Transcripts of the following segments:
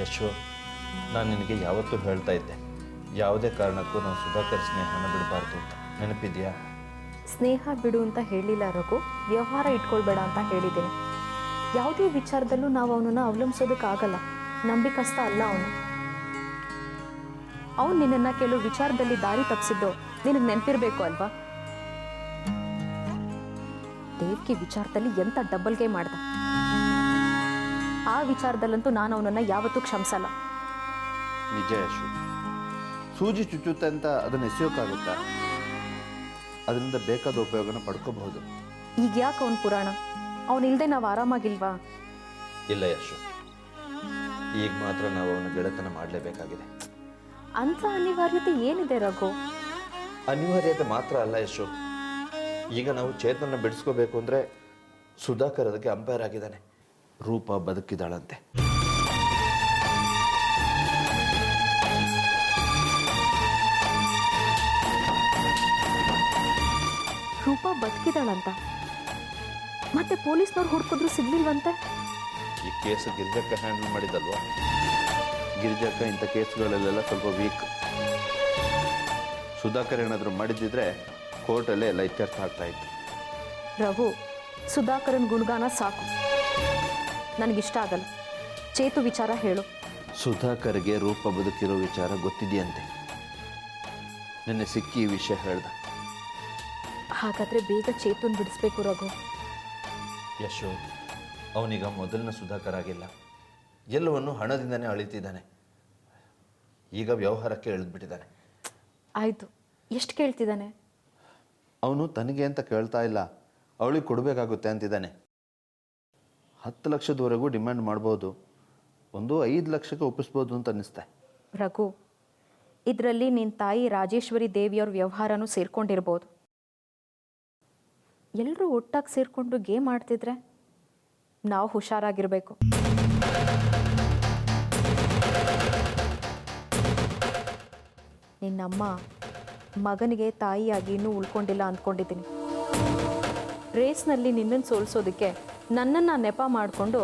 ಯಶು, ನಾನು ನಿನಗೆ ಯಾವತ್ತೂ ಹೇಳ್ತಾ ಇದ್ದೆ, ಯಾವುದೇ ಕಾರಣಕ್ಕೂ ನಾವು ಸುಧಾಕರ್ ಸ್ನೇಹನ ಬಿಡಬಾರ್ದು ಅಂತ. ನೆನಪಿದೆಯಾ? ಸ್ನೇಹ ಬಿಡು ಅಂತ ಹೇಳಿಲ್ಲ ರಘು, ವ್ಯವಹಾರ ಇಟ್ಕೊಳ್ಬೇಡ ಅಂತ ಹೇಳಿದ್ದೀನಿ. ಯಾವುದೇ ವಿಚಾರದಲ್ಲೂ ನಾವು ಅವನನ್ನು ಅವಲಂಬಿಸೋದಕ್ಕಾಗಲ್ಲ. ನಂಬಿಕಸ್ತ ಅಲ್ಲ ಅವನು ನಿನ್ನನ್ನು ಕೆಲವು ವಿಚಾರದಲ್ಲಿ ದಾರಿ ತಪ್ಪಿಸಿದ್ದು ನಿನಗೆ ನೆನಪಿರಬೇಕು ಅಲ್ವಾ? ದೇವ್ಕಿ ವಿಚಾರದಲ್ಲಿ ಎಂಥ ಡಬಲ್ ಗೇಮ್ ಮಾಡ್ದ. ಆ ವಿಚಾರದಲ್ಲಂತೂ ನಾನು ಅವನನ್ನು ಯಾವತ್ತೂ ಕ್ಷಮಿಸಲ್ಲ. ನಿಜ ಯಶು, ಸೂಜಿ ಚುಚ್ಚುತ್ತೆ ಅಂತ ಅದನ್ನು ಎಸೆಯೋಕ್ಕಾಗುತ್ತಾ? ಅದರಿಂದ ಬೇಕಾದ ಉಪಯೋಗನ ಪಡ್ಕೋಬಹುದು. ಈಗ ಯಾಕೆ ಅವನ ಪುರಾಣ? ಅವನಿಲ್ಲದೆ ನಾವು ಆರಾಮಾಗಿಲ್ವಾ? ಇಲ್ಲ ಯಶು, ಈಗ ಮಾತ್ರ ನಾವು ಅವನ ಗೆಳೆತನ ಮಾಡಲೇಬೇಕಾಗಿದೆ. ಅಂಥ ಅನಿವಾರ್ಯತೆ ಏನಿದೆ ರಘು? ಅನಿವಾರ್ಯತೆ ಮಾತ್ರ ಅಲ್ಲ ಯಶು, ಈಗ ನಾವು ಚೇತನ ಬಿಡಿಸ್ಕೋಬೇಕು ಅಂದರೆ ಸುಧಾಕರ್ ಅದಕ್ಕೆ ಅಂಪೈರ್ ಆಗಿದ್ದಾನೆ. ರೂಪ ಬದುಕಿದಾಳಂತೆ. ರೂಪ ಬದುಕಿದಾಳಂತ? ಮತ್ತೆ ಪೊಲೀಸ್ನವ್ರು ಹುಡ್ಕಿದ್ರು ಸಿಗ್ಲಿಲ್ವಂತೆ? ಈ ಕೇಸ್ ಗಿರಿಜಕ್ಕ ಹ್ಯಾಂಡಲ್ ಮಾಡಿದಲ್ವಾ? ಗಿರಿಜಕ್ಕ ಇಂಥ ಕೇಸ್ಗಳಲ್ಲೆಲ್ಲ ಸ್ವಲ್ಪ ವೀಕ್. ಸುಧಾಕರ್ ಏನಾದರೂ ಮಾಡಿದ್ದಿದ್ರೆ ಕೋರ್ಟಲ್ಲೇ ಎಲ್ಲ ಇತ್ಯರ್ಥ ಆಗ್ತಾ ಇತ್ತು. ರಘು, ಸುಧಾಕರನ್ ಗುಣಗಾನ ಸಾಕು, ನನಗಿಷ್ಟ ಆಗಲ್ಲ. ಚೇತು ವಿಚಾರ ಹೇಳು. ಸುಧಾಕರ್ಗೆ ರೂಪ ಬದುಕಿರೋ ವಿಚಾರ ಗೊತ್ತಿದೆಯಂತೆ. ನಿನ್ನೆ ಸಿಕ್ಕಿ ಈ ವಿಷಯ ಹೇಳ್ದ. ಹಾಗಾದ್ರೆ ಬೇಗ ಚೇತುನ್ ಬಿಡಿಸ್ಬೇಕು ರಘು. ಯಶು, ಅವನೀಗ ಮೊದಲಿನ ಸುಧಾಕರ್ ಆಗಿಲ್ಲ. ಎಲ್ಲವನ್ನು ಹಣದಿಂದನೇ ಅಳಿತಿದ್ದಾನೆ. ಈಗ ವ್ಯವಹಾರಕ್ಕೆ ಇಳಿದ್ಬಿಟ್ಟಿದ್ದಾನೆ. ಆಯಿತು, ಎಷ್ಟು ಕೇಳ್ತಿದ್ದಾನೆ? ಅವನು ತನಗೆ ಅಂತ ಕೇಳ್ತಾ ಇಲ್ಲ, ಅವಳಿಗೆ ಕೊಡಬೇಕಾಗುತ್ತೆ ಅಂತಿದ್ದಾನೆ. 10 ಲಕ್ಷದವರೆಗೂ ಡಿಮ್ಯಾಂಡ್ ಮಾಡ್ಬೋದು. ಒಂದು 5 ಲಕ್ಷಕ್ಕೆ ಒಪ್ಪಿಸ್ಬೋದು ಅಂತ ಅನ್ನಿಸ್ತೆ. ರಘು, ಇದರಲ್ಲಿ ನಿನ್ನ ತಾಯಿ ರಾಜೇಶ್ವರಿ ದೇವಿಯವ್ರ ವ್ಯವಹಾರನೂ ಸೇರ್ಕೊಂಡಿರ್ಬೋದು. ಎಲ್ಲರೂ ಒಟ್ಟಾಗಿ ಸೇರಿಕೊಂಡು ಗೇಮ್ ಆಡ್ತಿದ್ರೆ ನಾವು ಹುಷಾರಾಗಿರಬೇಕು. ನಿನ್ನಮ್ಮ ಮಗನಿಗೆ ತಾಯಿಯಾಗಿ ಇನ್ನೂ ಉಳ್ಕೊಂಡಿಲ್ಲ ಅಂದ್ಕೊಂಡಿದ್ದೀನಿ. ರೇಸ್ನಲ್ಲಿ ನಿನ್ನನ್ನು ಸೋಲಿಸೋದಕ್ಕೆ ನನ್ನನ್ನು ನೆಪ ಮಾಡಿಕೊಂಡು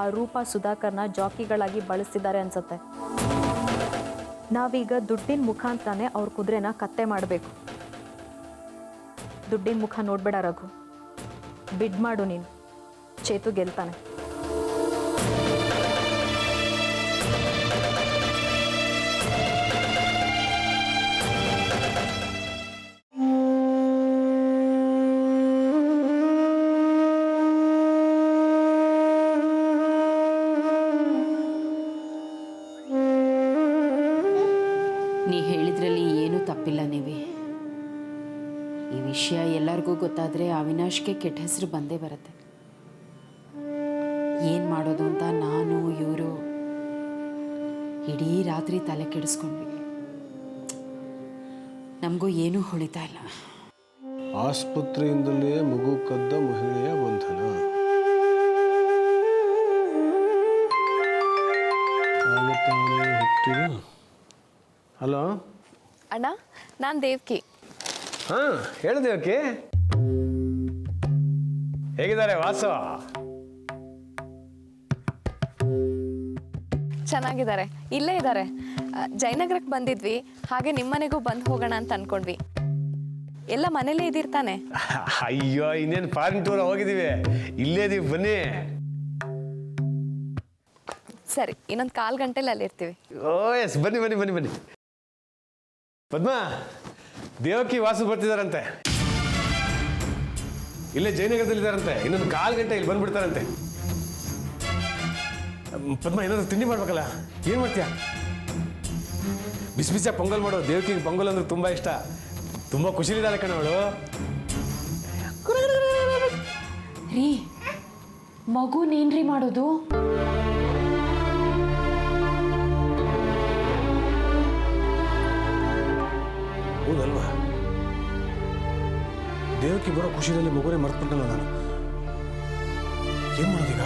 ಆ ರೂಪ ಸುಧಾಕರ್ನ ಜಾಕಿಗಳಾಗಿ ಬಳಸ್ತಿದ್ದಾರೆ ಅನ್ಸತ್ತೆ. ನಾವೀಗ ದುಡ್ಡಿನ ಮುಖಾಂತರನೇ ಅವ್ರ ಕುದುರೆನ ಕತ್ತೆ ಮಾಡಬೇಕು. ದುಡ್ಡಿನ ಮುಖ ನೋಡಬೇಡ ರಘು, ಬಿಡ್ ಮಾಡು ನೀನು. ಚೇತು ಗೆಲ್ತಾನೆ. ನೀ ಹೇಳಿದ್ರಲ್ಲಿ ಏನೂ ತಪ್ಪಿಲ್ಲ. ನೀವೇ ಈ ವಿಷಯ ಎಲ್ಲರಿಗೂ ಗೊತ್ತಾದರೆ ಅವಿನಾಶ್ಗೆ ಕೆಟ್ಟ ಹೆಸರು ಬಂದೇ ಬರುತ್ತೆ. ಏನು ಮಾಡೋದು ಅಂತ ನಾನು ಇವರು ಇಡೀ ರಾತ್ರಿ ತಲೆ ಕೆಡಿಸ್ಕೊಂಡ್ವಿ. ನಮಗೂ ಏನೂ ಹೊಳಿತಾ ಇಲ್ಲ. ಆಸ್ಪತ್ರೆಯಿಂದಲೇ ಮಗು ಕದ್ದ ಮಹಿಳೆಯ ಬಂಧನ. ಹಲೋ ಅಣ್ಣ, ನಾನು ದೇವ್ಕಿ. ಹಾಂ, ಹೇಳು ದೇವ್ಕಿ. ಹೇಗಿದ್ದಾರೆ ವಾಸು? ಚೆನ್ನಾಗಿದ್ದಾರೆ, ಇಲ್ಲೇ ಇದ್ದಾರೆ. ಜಯನಗರಕ್ಕೆ ಬಂದಿದ್ವಿ, ಹಾಗೆ ನಿಮ್ಮನೆಗೂ ಬಂದು ಹೋಗೋಣ ಅಂತ ಅನ್ಕೊಂಡ್ವಿ. ಎಲ್ಲ ಮನೇಲೇ ಇದ್ದಿರ್ತಾನೆ? ಅಯ್ಯೋ, ಇನ್ನೇನು ಫಾರಿನ್ ಟೂರ್ ಹೋಗಿದ್ದೀವಿ, ಇಲ್ಲೇ ಇದೀವಿ, ಬನ್ನಿ. ಸರಿ, ಇನ್ನೊಂದು 1/4 ಗಂಟೆಲಿ ಅಲ್ಲಿರ್ತೀವಿ. ಓ ಎಸ್, ಬನ್ನಿ ಬನ್ನಿ ಬನ್ನಿ ಬನ್ನಿ. ಪದ್ಮ, ದೇವಕಿ ವಾಸು ಬರ್ತಿದಾರಂತೆ. ಇಲ್ಲೇ ಜಯನಗರದಲ್ಲಿದ್ದಾರಂತೆ. ಇನ್ನೊಂದು 1/4 ಗಂಟೆ ಇಲ್ಲಿ ಬಂದ್ಬಿಡ್ತಾರಂತೆ. ಪದ್ಮ, ಏನಾದ್ರು ತಿಂಡಿ ಮಾಡ್ಬೇಕಲ್ಲ, ಏನು ಮಾಡ್ತೀಯ? ಬಿಸಿ ಬಿಸಿಯಾಗಿ ಪೊಂಗಲ್ ಮಾಡು. ದೇವಕಿಗೆ ಪೊಂಗಲ್ ಅಂದ್ರೆ ತುಂಬ ಇಷ್ಟ. ತುಂಬ ಖುಷಿಲಿದ್ದಾಳೆ ಕಣವಳು. ರೀ, ಮಗುನೇನ್ರಿ ಮಾಡೋದು? ಹೌದಲ್ವಾ? ದೇವಕಿ ಬರೋ ಖುಷಿಯಲ್ಲಿ ಮಗುನೇ ಮರ್ತ್ಬಿಟ್ಟಲ್ಲ ನಾನು. ಏನ್ ಮಾಡೋದೀಗ?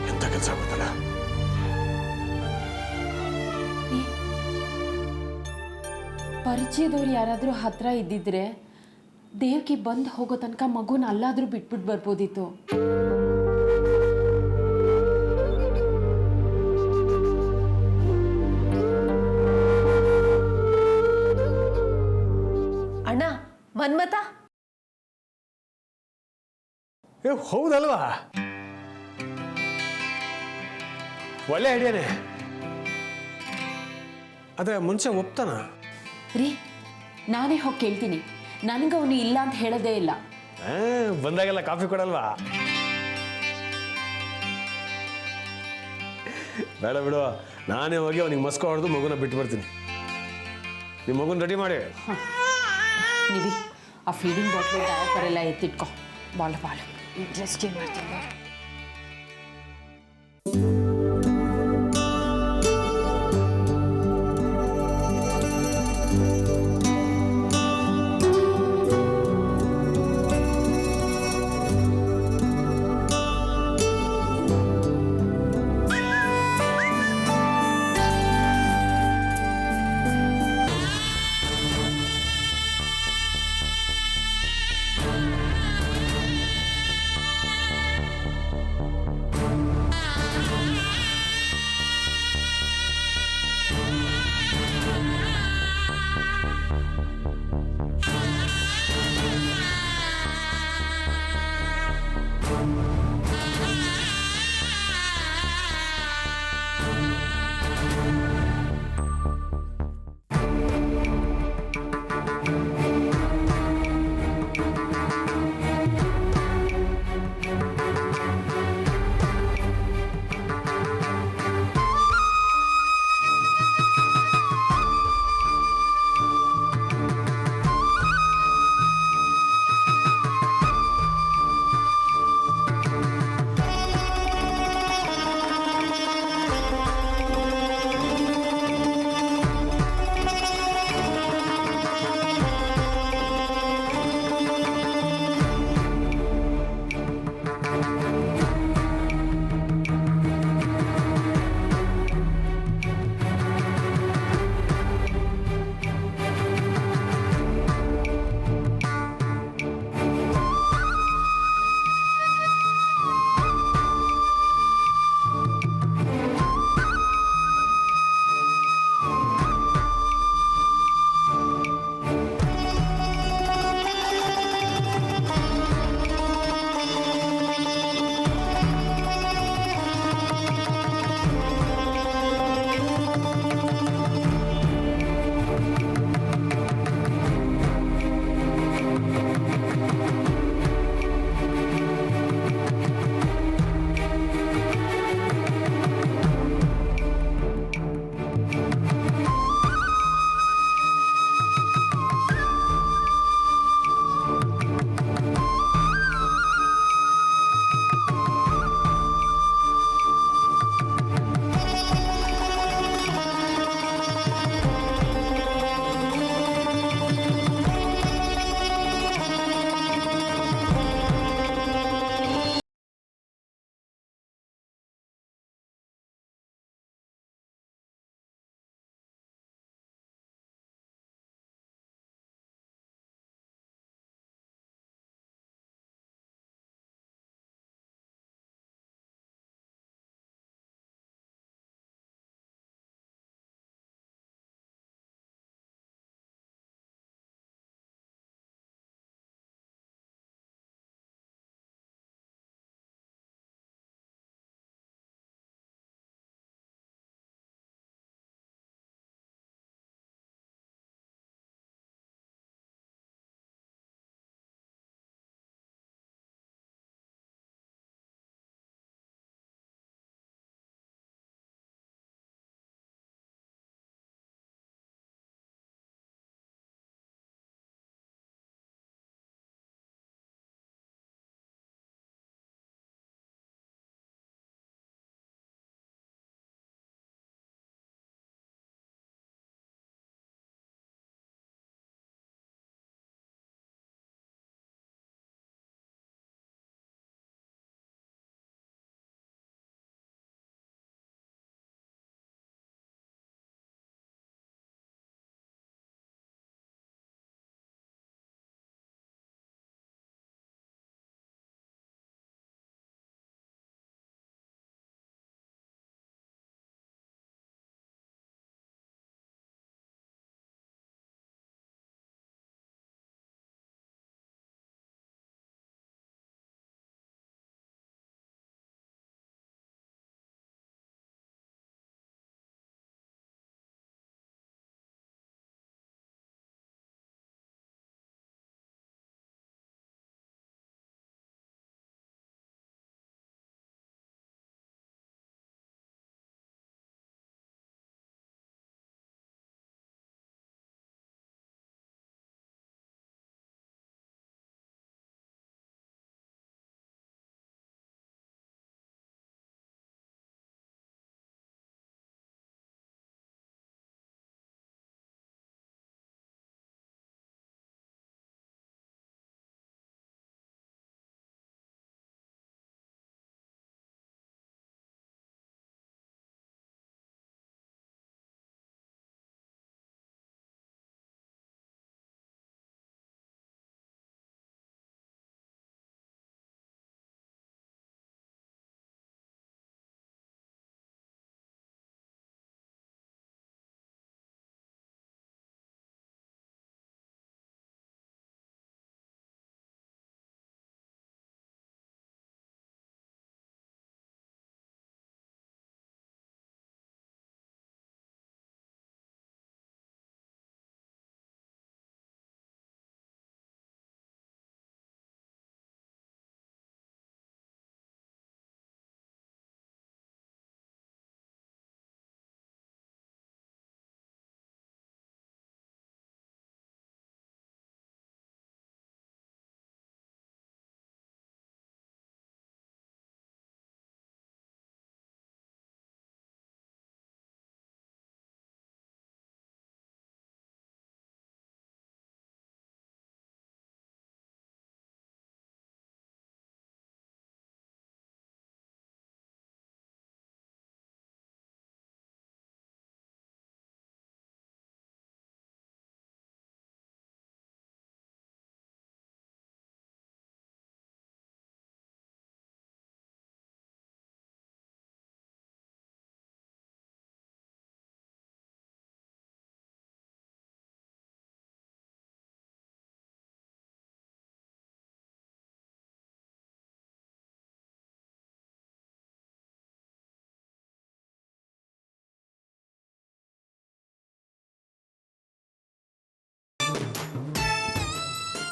ಎಂತ ಕೆಲಸ ಆಗುತ್ತಲ್ಲ. ಪರಿಚಯದವ್ರು ಯಾರಾದರೂ ಹತ್ರ ಇದ್ದಿದ್ರೆ ದೇವಕಿ ಬಂದು ಹೋಗೋ ತನಕ ಮಗುನ ಅಲ್ಲಾದರೂ ಬಿಟ್ಬಿಟ್ಟು ಬರ್ಬೋದಿತ್ತು. ಹೌದಲ್ವಾ? ಒಳ್ಳೆ ಐಡಿಯಾನೇ. ಅದೇ ಮುಂಚೆ ಒಪ್ತಾನ? ರೀ, ನಾನೇ ಹೋಗಿ ಕೇಳ್ತೀನಿ. ನನಗೆ ಅವನು ಇಲ್ಲ ಅಂತ ಹೇಳೋದೇ ಇಲ್ಲ. ಬಂದಾಗೆಲ್ಲ ಕಾಫಿ ಕೊಡಲ್ವಾ? ಬೇಡ ಬಿಡು, ನಾನೇ ಹೋಗಿ ಅವನಿಗೆ ಮಸ್ಕೊ ಹೊಡೆದು ಮಗುನ ಬಿಟ್ಟು ಬರ್ತೀನಿ. ನಿಮ್ಮ ಮಗುನ ರೆಡಿ ಮಾಡಿ. ನೀವಿ ಆ ಫೀಡಿಂಗ್ ಬಾಟ್ಲು ಡಯಪರ್ ಎಲ್ಲ ಎತ್ತಿಟ್ಕೊ. ಬಾಳು ಡ್ರೆಸ್ ಚೇಂಜ್ ಮಾಡ್ತೀನಿ.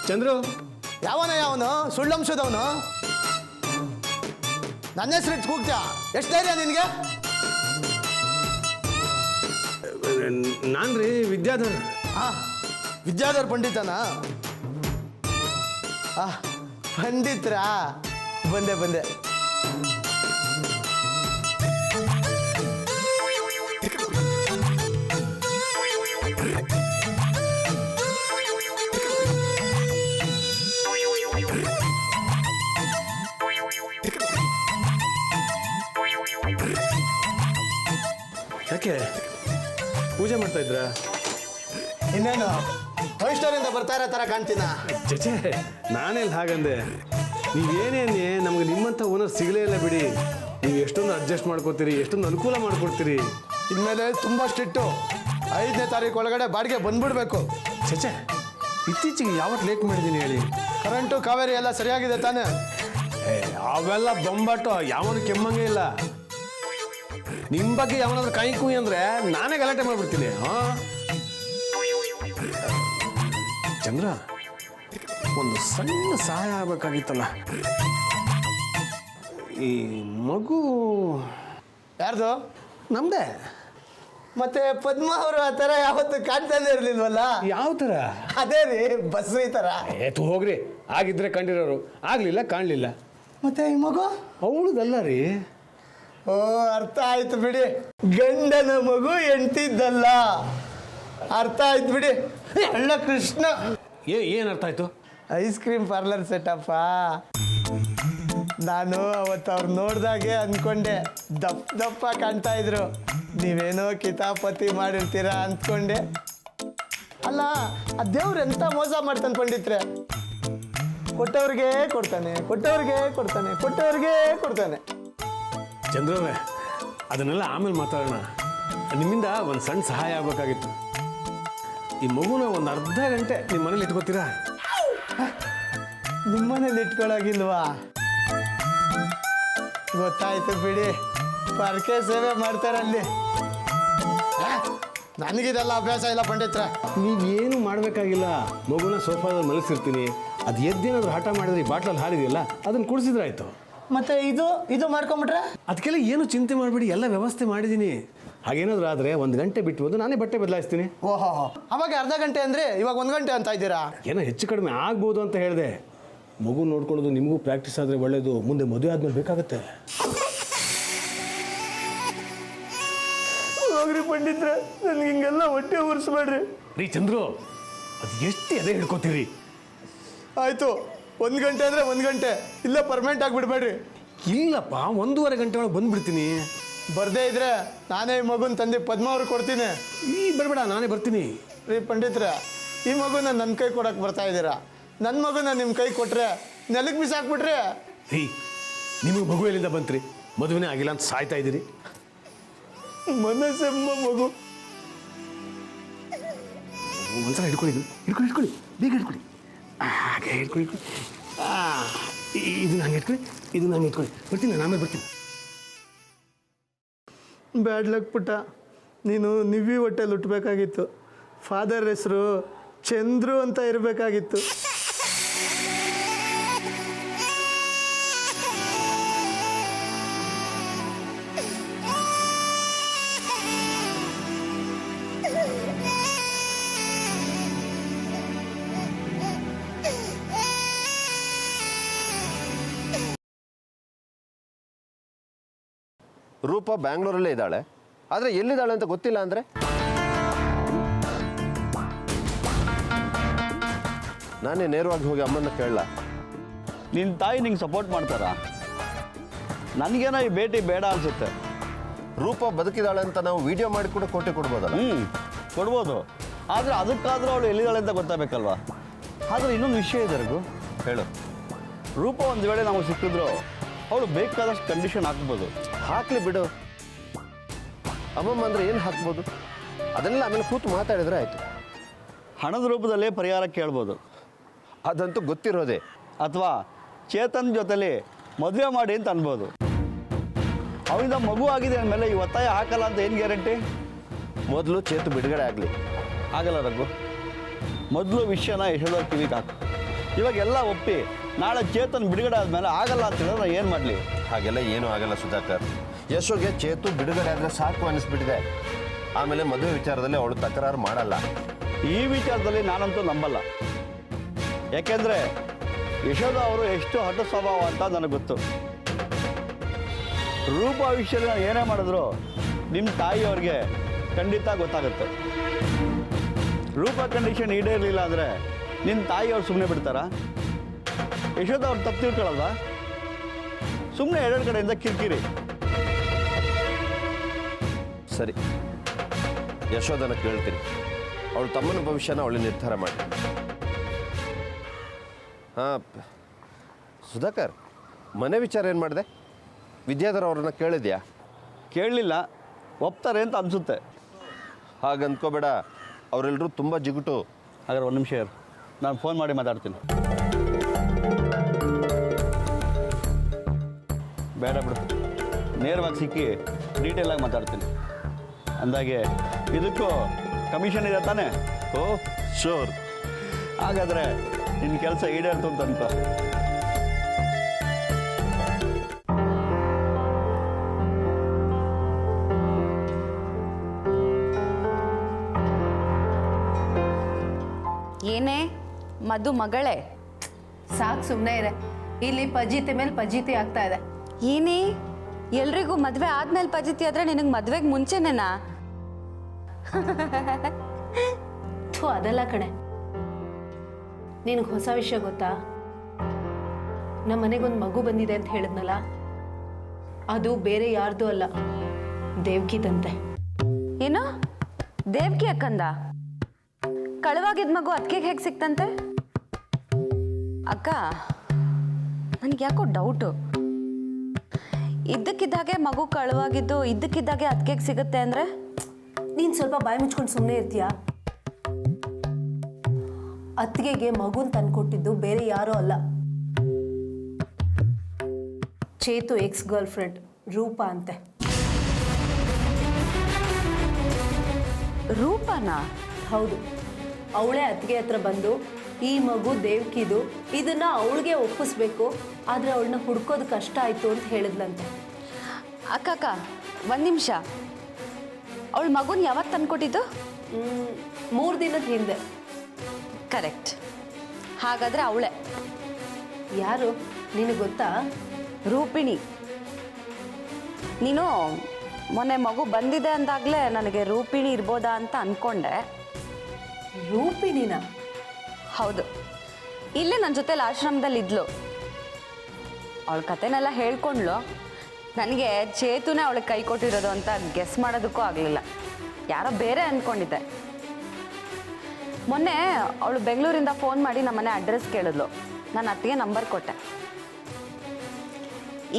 ಚಂದ್ರು, ಯಾವನು ಸುಳ್ಳಂಶದವನು? ನನ್ನ ಹೆಸರು ಇಟ್ಟು ಕೂಗ್ತ್ಯಾ? ಎಷ್ಟು ಧೈರ್ಯ ನಿನಗೆ? ನಾನು ರೀ ವಿದ್ಯಾಧರ್. ವಿದ್ಯಾಧರ್ ಪಂಡಿತನಾ? ಪಂಡಿತ್ರಾ? ಬಂದೆ. ಯಾಕೆ ಪೂಜೆ ಮಾಡ್ತಾ ಇದ್ರಾ? ಇನ್ನೇನು 5 ಸ್ಟಾರಿಂದ ಬರ್ತಾ ಇರೋ ಥರ ಕಾಣ್ತೀನ? ಚೇಚೆ, ನಾನೆಲ್ಲಿ ಹಾಗಂದೆ. ನೀವೇನೇನೆ ನಮ್ಗೆ ನಿಮ್ಮಂಥ ಓನರ್ ಸಿಗಲೇ ಇಲ್ಲ ಬಿಡಿ. ನೀವು ಎಷ್ಟೊಂದು ಅಡ್ಜಸ್ಟ್ ಮಾಡ್ಕೋತೀರಿ, ಎಷ್ಟೊಂದು ಅನುಕೂಲ ಮಾಡ್ಕೊಡ್ತೀರಿ. ಇನ್ಮೇಲೆ ತುಂಬ ಸ್ಟ್ರಿಕ್ಟು. 5ನೇ ತಾರೀಕು ಒಳಗಡೆ ಬಾಡಿಗೆ ಬಂದ್ಬಿಡ್ಬೇಕು. ಚೇಚೆ, ಇತ್ತೀಚೆಗೆ ಯಾವತ್ತು ಲೇಟ್ ಮಾಡಿದ್ದೀನಿ ಹೇಳಿ? ಕರೆಂಟು ಕಾವೇರಿ ಎಲ್ಲ ಸರಿಯಾಗಿದೆ ತಾನೇ? ಅವೆಲ್ಲ ಬೊಂಬಾಟು, ಯಾವನು ಕೆಮ್ಮಂಗೆ ಇಲ್ಲ. ನಿಮ್ಮ ಬಗ್ಗೆ ಯಾವನಾದ್ರೂ ಕೈ ಕುಯ್ ಅಂದ್ರೆ ನಾನೇ ಗಲಾಟೆ ಮಾಡ್ಬಿಡ್ತೀನಿ. ಚಂದ್ರ, ಒಂದು ಸಣ್ಣ ಸಹಾಯ ಆಗ್ಬೇಕಾಗಿತ್ತಲ್ಲ. ಈ ಮಗು ಯಾರ್ದು? ನಮ್ದೇ. ಮತ್ತೆ ಪದ್ಮ ಅವರು ಆ ಥರ ಯಾವತ್ತು ಕಾಣ್ತಾನೆ ಇರಲಿಲ್ವಲ್ಲ? ಯಾವ ಥರ? ಅದೇ ರೀ, ಬಸ್ಸು ಈ ಥರ. ಏತು ಹೋಗ್ರಿ, ಆಗಿದ್ರೆ ಕಂಡಿರೋರು, ಆಗ್ಲಿಲ್ಲ ಕಾಣಲಿಲ್ಲ. ಮತ್ತೆ ಈ ಮಗು ಅವಳದಲ್ಲ ರೀ. ಓ, ಅರ್ಥ ಆಯ್ತು ಬಿಡಿ. ಗಂಡನ ಮಗು ಎಂಟಿದ್ದಲ್ಲ. ಅರ್ಥ ಆಯ್ತು ಬಿಡಿ. ಅಣ್ಣ ಕೃಷ್ಣ. ಏನು ಅರ್ಥ ಆಯ್ತು? ಐಸ್ ಕ್ರೀಮ್ ಪಾರ್ಲರ್ ಸೆಟಪ್ಪ. ನಾನು ಅವತ್ತು ಅವ್ರು ನೋಡ್ದಾಗೆ ಅಂದ್ಕೊಂಡೆ, ದಪ್ಪ ಕಾಣ್ತಾ ಇದ್ರು. ನೀವೇನೋ ಕಿತಾಪತಿ ಮಾಡಿರ್ತೀರಾ ಅಂದ್ಕೊಂಡೆ. ಅಲ್ಲ, ಆ ದೇವ್ರು ಎಂತ ಮೋಸ ಮಾಡ್ತಾನೆ ಪಂಡಿತ್ರೆ. ಕೊಟ್ಟವ್ರಿಗೆ ಕೊಡ್ತಾನೆ. ಚಂದ್ರವ್ರೆ, ಅದನ್ನೆಲ್ಲ ಆಮೇಲೆ ಮಾತಾಡೋಣ. ನಿಮ್ಮಿಂದ ಒಂದು ಸಣ್ಣ ಸಹಾಯ ಆಗಬೇಕಾಗಿತ್ತು. ಈ ಮಗುನ ಒಂದು ಅರ್ಧ ಗಂಟೆ ನಿಮ್ಮ ಮನೇಲಿ ಇಟ್ಕೋತೀರಾ? ನಿಮ್ಮನೇಲಿ ಇಟ್ಕೊಳಗಿಲ್ವಾ? ಗೊತ್ತಾಯ್ತು ಬಿಡಿ, ಪರ್ಕೆ ಸೇವೆ ಮಾಡ್ತಾರಲ್ಲಿ. ನನಗಿದೆಲ್ಲ ಅಭ್ಯಾಸ ಇಲ್ಲ ಪಂಡಿತ್ರ. ನೀವೇನು ಮಾಡಬೇಕಾಗಿಲ್ಲ. ಮಗುನ ಸೋಫಾದಲ್ಲಿ ಮಲಗಿಸಿರ್ತೀನಿ. ಅದು ಎದ್ದೇನಾದ್ರೂ ಹಠ ಮಾಡಿದ್ರೆ ಈ ಬಾಟ್ಲಲ್ಲಿ ಹಾರಿದೆಯಲ್ಲ, ಅದನ್ನು ಕುಡಿಸಿದ್ರೆ ಆಯಿತು. ಮತ್ತೆ ಇದು ಮಾಡ್ಕೊಂಬಿಟ್ರೆ? ಅದಕ್ಕೆಲ್ಲ ಏನು ಚಿಂತೆ ಮಾಡಬೇಡಿ, ಎಲ್ಲ ವ್ಯವಸ್ಥೆ ಮಾಡಿದ್ದೀನಿ. ಹಾಗೇನಾದ್ರೂ ಆದರೆ 1 ಗಂಟೆ ಬಿಟ್ಟು ಹೋದು ನಾನೇ ಬಟ್ಟೆ ಬದಲಾಯಿಸ್ತೀನಿ. ಓಹೋ, ಅವಾಗ ಅರ್ಧ ಗಂಟೆ ಅಂದರೆ ಇವಾಗ 1 ಗಂಟೆ ಅಂತ ಇದ್ದೀರಾ? ಏನೋ ಹೆಚ್ಚು ಕಡಿಮೆ ಆಗ್ಬೋದು ಅಂತ ಹೇಳಿದೆ. ಮಗು ನೋಡ್ಕೊಳ್ಳೋದು ನಿಮಗೂ ಪ್ರಾಕ್ಟೀಸ್ ಆದರೆ ಒಳ್ಳೇದು. ಮುಂದೆ ಮದುವೆ ಆದ್ಮೇಲೆ ಬೇಕಾಗುತ್ತೆ. ಹೋಗ್ರಿ ಪಂಡಿತ್ರೆ, ನನ್ಗೆ ಹಿಂಗೆಲ್ಲ ಹೊಟ್ಟೆ ಉರಿಸ್ಬೇಡ್ರಿ. ರೀ ಚಂದ್ರು, ಅದು ಎಷ್ಟು ಎದೆ ಹಿಡ್ಕೋತೀರಿ? ಆಯಿತು, 1 ಗಂಟೆ ಅಂದರೆ 1 ಗಂಟೆ, ಇಲ್ಲ ಪರ್ಮನೆಂಟ್ ಆಗಿಬಿಡ್ಬೇಡ್ರಿ. ಇಲ್ಲಪ್ಪ, 1.5 ಗಂಟೆ ಒಳಗೆ ಬಂದುಬಿಡ್ತೀನಿ. ಬರ್ದೇ ಇದ್ರೆ ನಾನೇ ಈ ಮಗುನ ತಂದೆ ಪದ್ಮ ಅವ್ರಿಗೆ ಕೊಡ್ತೀನಿ. ಬರಬೇಡ, ನಾನೇ ಬರ್ತೀನಿ. ರೀ ಪಂಡಿತ್ರೆ, ಈ ಮಗುನ ನನ್ನ ಕೈ ಕೊಡಕ್ಕೆ ಬರ್ತಾ ಇದ್ದೀರಾ? ನನ್ನ ಮಗುನ ನಿಮ್ಮ ಕೈ ಕೊಟ್ಟರೆ ನೆಲಕ್ಕೆ ಬಿಸಾಕ್ಬಿಟ್ರೆ? ರೀ, ನಿಮಗೆ ಮಗು ಎಲ್ಲಿಂದ ಬಂತ್ರಿ? ಮದುವೆನೇ ಆಗಿಲ್ಲ ಅಂತ ಸಾಯ್ತಾ ಇದ್ದೀರಿ. ಮನಸ್ಸೆಂಬ ಮಗು. ಒಂದ್ಸಲ ಹಿಡ್ಕೊಳ್ಳಿ, ಬೇಗ ಹಿಡ್ಕೊಳ್ಳಿ. ಹಾಗೆ ಹಿಡ್ಕೊಳ್ಳಿ. ಇದನ್ನ ಹಂಗೆ ಇಟ್ಕೊಳ್ಳಿ. ಬರ್ತೀನಿ, ನಾನು ಆಮೇಲೆ ಬರ್ತೀನಿ. ಬ್ಯಾಡ್ ಲಕ್ ಪುಟ್ಟ, ನೀನು ನಿವ್ವಿ ಹೊಟ್ಟೆಲಿ ಹುಟ್ಟಬೇಕಾಗಿತ್ತು. ಫಾದರ್ ಹೆಸರು ಚಂದ್ರು ಅಂತ ಇರಬೇಕಾಗಿತ್ತು. ರೂಪ ಬ್ಯಾಂಗ್ಳೂರಲ್ಲೇ ಇದ್ದಾಳೆ, ಆದರೆ ಎಲ್ಲಿದ್ದಾಳೆ ಅಂತ ಗೊತ್ತಿಲ್ಲ ಅಂದರೆ? ನಾನೇ ನೇರವಾಗಿ ಹೋಗಿ ಅಮ್ಮನ್ನ ಕೇಳಲ್ಲ. ನಿನ್ನ ತಾಯಿ ನಿಂಗೆ ಸಪೋರ್ಟ್ ಮಾಡ್ತಾರಾ? ನನಗೇನೋ ಈ ಭೇಟಿ ಬೇಡ ಅನಿಸುತ್ತೆ. ರೂಪ ಬದುಕಿದಾಳೆ ಅಂತ ನಾವು ವಿಡಿಯೋ ಮಾಡಿ ಕೂಡ ಕೋಟೆ ಕೊಡ್ಬೋದಲ್ಲ? ಕೊಡ್ಬೋದು, ಆದರೆ ಅದಕ್ಕಾದರೂ ಅವಳು ಎಲ್ಲಿದ್ದಾಳೆ ಅಂತ ಗೊತ್ತಾಗಬೇಕಲ್ವಾ? ಆದರೆ ಇನ್ನೊಂದು ವಿಷಯ ಇದೆ ರಘು. ಹೇಳು. ರೂಪ ಒಂದು ವೇಳೆ ನಾವು ಸಿಕ್ಕಿದ್ರು ಅವಳು ಬೇಕಾದಷ್ಟು ಕಂಡೀಷನ್ ಹಾಕ್ಬೋದು. ಹಾಕ್ಲಿ ಬಿಡು. ಅಮ್ಮಮ್ಮ ಅಂದರೆ ಏನು ಹಾಕ್ಬೋದು? ಅದನ್ನೆಲ್ಲ ಆಮೇಲೆ ಕೂತು ಮಾತಾಡಿದ್ರೆ ಆಯಿತು. ಹಣದ ರೂಪದಲ್ಲೇ ಪರಿಹಾರ ಕೇಳ್ಬೋದು. ಅದಂತೂ ಗೊತ್ತಿರೋದೆ. ಅಥವಾ ಚೇತನ್ ಜೊತೆಲಿ ಮದುವೆ ಮಾಡಿ ಅಂತ ಅನ್ಬೋದು. ಅವನಿಂದ ಮಗು ಆಗಿದೆ ಅಂದಮೇಲೆ ಈ ಒತ್ತಾಯ ಹಾಕಲ್ಲ ಅಂತ ಏನು ಗ್ಯಾರಂಟಿ? ಮೊದಲು ಚೇತು ಬಿಡುಗಡೆ ಆಗಲಿ. ಆಗಲ್ಲ ರಘು. ಮೊದಲು ವಿಷಯನ ಯಶೋಧರ್ ಕಿವಿಗೆ ಹಾಕು. ಇವಾಗ ಎಲ್ಲ ಒಪ್ಪಿ ನಾಳೆ ಚೇತನ್ ಬಿಡುಗಡೆ ಆದಮೇಲೆ ಆಗಲ್ಲ ಅಂತ ಹೇಳಿದ್ರೆ ನಾನು ಏನು ಮಾಡಲಿ? ಹಾಗೆಲ್ಲ ಏನೂ ಆಗಲ್ಲ ಸುಧಾಕರ್. ಯಶೋಗೆ ಚೇತು ಬಿಡುಗಡೆ ಆದರೆ ಸಾಕು ಅನ್ನಿಸ್ಬಿಟ್ಟಿದೆ. ಆಮೇಲೆ ಮದುವೆ ವಿಚಾರದಲ್ಲಿ ಅವಳು ತಕರಾರು ಮಾಡಲ್ಲ. ಈ ವಿಚಾರದಲ್ಲಿ ನಾನಂತೂ ನಂಬಲ್ಲ. ಯಾಕೆಂದರೆ ಯಶೋಧ ಅವರು ಎಷ್ಟು ಹಠ ಸ್ವಭಾವ ಅಂತ ನನಗೆ ಗೊತ್ತು. ರೂಪ ವಿಷಯದಲ್ಲಿ ನಾನು ಏನೇ ಮಾಡಿದ್ರು ನಿಮ್ಮ ತಾಯಿಯವ್ರಿಗೆ ಖಂಡಿತ ಗೊತ್ತಾಗುತ್ತೆ. ರೂಪ ಕಂಡೀಷನ್ ಈಡೇರಲಿಲ್ಲ ಅಂದರೆ ನಿನ್ನ ತಾಯಿಯವ್ರು ಸುಮ್ಮನೆ ಬಿಡ್ತಾರಾ? ಯಶೋಧ ಅವ್ರು ತಪ್ಪು ತಿಳ್ಕೊಳ್ಳಲ್ವಾ? ಸುಮ್ಮನೆ ಎರಡು ಕಡೆಯಿಂದ ಕಿರಿಕಿರಿ. ಸರಿ, ಯಶೋಧನ ಕೇಳ್ತೀನಿ. ಅವಳು ತಮ್ಮನ ಭವಿಷ್ಯನ ಅವಳು ನಿರ್ಧಾರ ಮಾಡಿ. ಹಾಂ ಸುಧಾಕರ್, ಮನೆ ವಿಚಾರ ಏನು ಮಾಡಿದೆ? ವಿದ್ಯಾಧರ್ ಅವ್ರನ್ನ ಕೇಳಿದ್ಯಾ? ಕೇಳಲಿಲ್ಲ, ಒಪ್ತಾರೆ ಅಂತ ಅನಿಸುತ್ತೆ. ಹಾಗೆ ಅಂದ್ಕೋಬೇಡ, ಅವರೆಲ್ಲರೂ ತುಂಬ ಜಿಗುಟು. ಹಾಗಾದ್ರೆ ಒಂದು ನಿಮಿಷ ಇರು, ನಾನು ಫೋನ್ ಮಾಡಿ ಮಾತಾಡ್ತೀನಿ. ಬೇಡ ಬಿಡು, ನೇರವಾಗಿ ಸಿಕ್ಕಿ ಡೀಟೇಲಾಗಿ ಮಾತಾಡ್ತೀನಿ. ಅಂದಾಗೆ ಇದಕ್ಕೂ ಕಮಿಷನ್ ಇದೆ ತಾನೇ? ಓ ಶೋರ್. ಹಾಗಾದರೆ ನಿನ್ನ ಕೆಲಸ ಈಡೇರ್ತು ಅಂತ ಅನ್ಕೋ. ಏನೇ ಮಧು ಮಗಳೇ, ಸಾಕು ಸುಮ್ಮನೆ ಇದೆ. ಇಲ್ಲಿ ಪಜೀತಿ ಮೇಲೆ ಪಜೀತಿ ಆಗ್ತಾ ಇದೆ. ಏನೇ ಎಲ್ರಿಗೂ ಮದುವೆ ಆದ್ಮೇಲೆ ಪಜಿತಿ ಆದ್ರೆ ನಿನಗೆ ಮದುವೆಗೆ ಮುಂಚೆನೇನಾ? ಅದೆಲ್ಲ ಕಣೆ. ನಿನಗೆ ಹೊಸ ವಿಷಯ ಗೊತ್ತಾ? ನಮ್ಮ ಮನೆಗೊಂದು ಮಗು ಬಂದಿದೆ ಅಂತ ಹೇಳಿದ್ನಲ್ಲ, ಅದು ಬೇರೆ ಯಾರ್ದು ಅಲ್ಲ, ದೇವ್ಕಿದಂತೆ. ಏನು ದೇವ್ಕಿ ಅಕ್ಕಂದ? ಕಳುವಾಗಿದ್ದ ಮಗು ಅದಕ್ಕೆ ಹೇಗೆ ಸಿಕ್ತಂತೆ? ಅಕ್ಕ, ನನಗೆ ಯಾಕೋ ಡೌಟು. ಇದ್ದಕ್ಕಿದ್ದಾಗೆ ಮಗು ಕಳುವಾಗಿದ್ದು ಇದ್ದಕ್ಕಿದ್ದಾಗೆ ಅದಕ್ಕೆ ಸಿಗುತ್ತೆ ಅಂದರೆ? ನೀನು ಸ್ವಲ್ಪ ಬಾಯಿ ಮುಚ್ಕೊಂಡು ಸುಮ್ಮನೆ ಇರ್ತೀಯಾ? ಅತ್ತಿಗೆಗೆ ಮಗುನ್ ತಂದ್ಕೊಟ್ಟಿದ್ದು ಬೇರೆ ಯಾರೂ ಅಲ್ಲ, Chethu X girl friend Roopa ಅಂತೆ. ರೂಪನಾ? ಹೌದು, ಅವಳೇ ಅತ್ತಿಗೆ ಹತ್ರ ಬಂದು ಈ ಮಗು ದೇವ್ಕಿದು, ಇದನ್ನ ಅವಳಿಗೆ ಒಪ್ಪಿಸ್ಬೇಕು, ಆದರೆ ಅವಳನ್ನ ಹುಡ್ಕೋದು ಕಷ್ಟ ಆಯಿತು ಅಂತ ಹೇಳಿದ್ಲಂತೆ. ಅಕ್ಕ ಒಂದು ನಿಮಿಷ, ಅವಳ ಮಗುನ ಯಾವಾಗ ತಂದ್ಕೊಟ್ಟಿದ್ದು? 3 ದಿನದ ಹಿಂದೆ. ಕರೆಕ್ಟ್. ಹಾಗಾದರೆ ಅವಳೇ. ಯಾರು ನಿನಗೆ ಗೊತ್ತಾ? ರೂಪಿಣಿ. ನೀನು ಮೊನ್ನೆ ಮಗು ಬಂದಿದೆ ಅಂದಾಗಲೇ ನನಗೆ ರೂಪಿಣಿ ಇರ್ಬೋದಾ ಅಂತ ಅಂದ್ಕೊಂಡೆ. ರೂಪಿಣಿನ? ಹೌದು, ಇಲ್ಲೇ ನನ್ನ ಜೊತೆಲಿ ಆಶ್ರಮದಲ್ಲಿ ಇದ್ಲು. ಅವಳ ಕತೆನೆಲ್ಲ ಹೇಳ್ಕೊಂಡ್ಲು. ನನಗೆ ಚೇತುನೇ ಅವಳಿಗೆ ಕೈ ಕೊಟ್ಟಿರೋದು ಅಂತ ಗೆಸ್ ಮಾಡೋದಕ್ಕೂ ಆಗಲಿಲ್ಲ. ಯಾರೋ ಬೇರೆ ಅಂದ್ಕೊಂಡಿದ್ದೆ. ಮೊನ್ನೆ ಅವಳು ಬೆಂಗಳೂರಿಂದ ಫೋನ್ ಮಾಡಿ ನಮ್ಮನೆ ಅಡ್ರೆಸ್ ಕೇಳಿದ್ಲು. ನಾನು ಅತ್ತಿಗೆ ನಂಬರ್ ಕೊಟ್ಟೆ.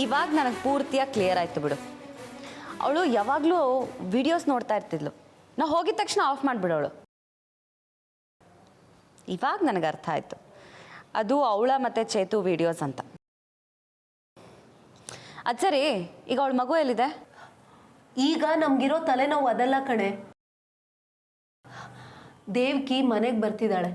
ಇವಾಗ ನನಗೆ ಪೂರ್ತಿಯಾಗಿ ಕ್ಲಿಯರ್ ಆಯಿತು ಬಿಡು. ಅವಳು ಯಾವಾಗಲೂ ವಿಡಿಯೋಸ್ ನೋಡ್ತಾ ಇರ್ತಿದ್ಲು. ನಾವು ಹೋಗಿದ ತಕ್ಷಣ ಆಫ್ ಮಾಡಿಬಿಡೋಳು. ಇವಾಗ ನನಗೆ ಅರ್ಥ ಆಯಿತು, ಅದು ಅವಳ ಮತ್ತು ಚೇತು ವಿಡಿಯೋಸ್ ಅಂತ. ಅದು ಸರಿ, ಈಗ ಅವಳ ಮಗು ಎಲ್ಲಿದೆ? ಈಗ ನಮಗಿರೋ ತಲೆನೋವು ಅದೆಲ್ಲ ಕಣೆ. ದೇವ್ಕಿ ಮನೆಗೆ ಬರ್ತಿದ್ದಾಳೆ.